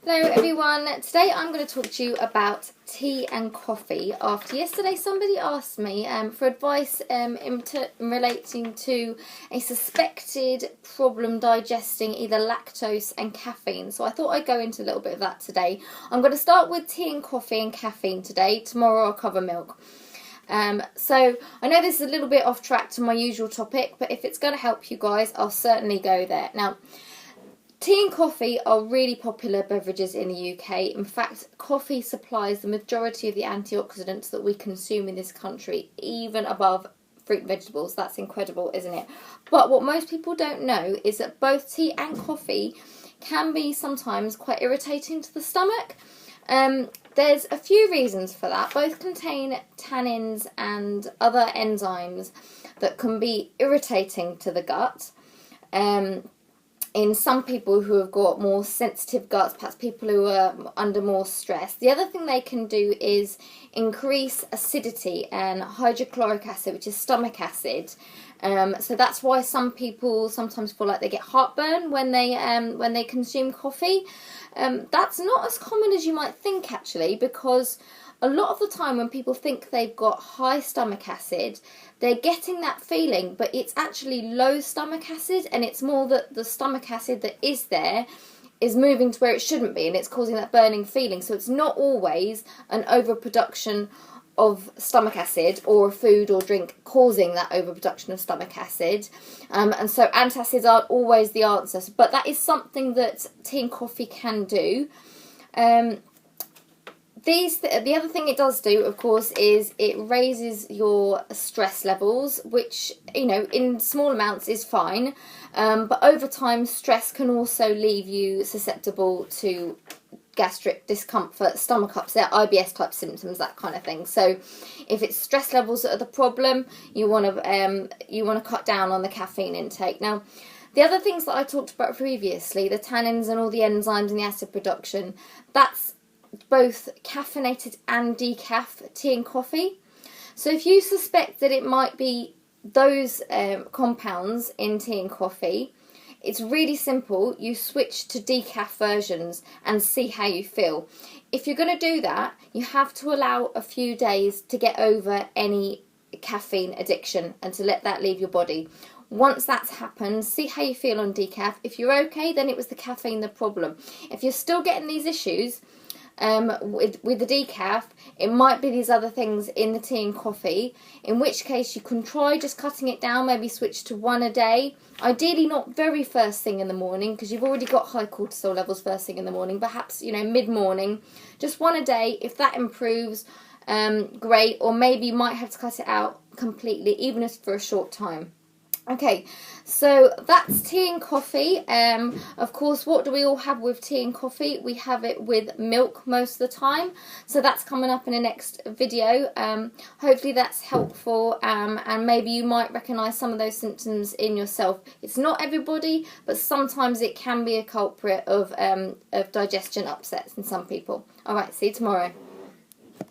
Hello everyone, today I'm going to talk to you about tea and coffee. After yesterday somebody asked me for advice relating to a suspected problem digesting either lactose and caffeine. So I thought I'd go into a little bit of that today. I'm going to start with tea and coffee and caffeine today. Tomorrow I'll cover milk. So I know this is a little bit off track to my usual topic, but if it's going to help you guys, I'll certainly go there. Now, tea and coffee are really popular beverages in the UK. In fact, coffee supplies the majority of the antioxidants that we consume in this country, even above fruit and vegetables. That's incredible, isn't it? But what most people don't know is that both tea and coffee can be sometimes quite irritating to the stomach. There's a few reasons for that. Both contain tannins and other enzymes that can be irritating to the gut. In some people who have got more sensitive guts, perhaps people who are under more stress. The other thing they can do is increase acidity and hydrochloric acid, which is stomach acid. So that's why some people sometimes feel like they get heartburn when they consume coffee. That's not as common as you might think, actually, because a lot of the time when people think they've got high stomach acid, they're getting that feeling, but it's actually low stomach acid, and it's more that the stomach acid that is there is moving to where it shouldn't be, and it's causing that burning feeling. So it's not always an overproduction of stomach acid or a food or drink causing that overproduction of stomach acid. And so antacids aren't always the answer, but that is something that tea and coffee can do. The other thing it does do, of course, is it raises your stress levels, which, you know, in small amounts is fine. But over time, stress can also leave you susceptible to gastric discomfort, stomach upset, IBS type symptoms, that kind of thing. So if it's stress levels that are the problem, you want to cut down on the caffeine intake. Now, the other things that I talked about previously, the tannins and all the enzymes and the acid production, that's both caffeinated and decaf tea and coffee. So if you suspect that it might be those compounds in tea and coffee, it's really simple. You switch to decaf versions and see how you feel. If you're going to do that, you have to allow a few days to get over any caffeine addiction and to let that leave your body. Once that's happened, see how you feel on decaf. If you're okay, then it was the caffeine the problem. If you're still getting these issues with the decaf, it might be these other things in the tea and coffee, in which case you can try just cutting it down, maybe switch to one a day. Ideally not very first thing in the morning, because you've already got high cortisol levels first thing in the morning. Perhaps, you know, mid-morning, just one a day. If that improves, great. Or maybe you might have to cut it out completely, even if for a short time. Okay, so that's tea and coffee. Of course, what do we all have with tea and coffee? We have it with milk most of the time. So that's coming up in the next video. Hopefully that's helpful, and maybe you might recognise some of those symptoms in yourself. It's not everybody, but sometimes it can be a culprit of digestion upsets in some people. All right, see you tomorrow.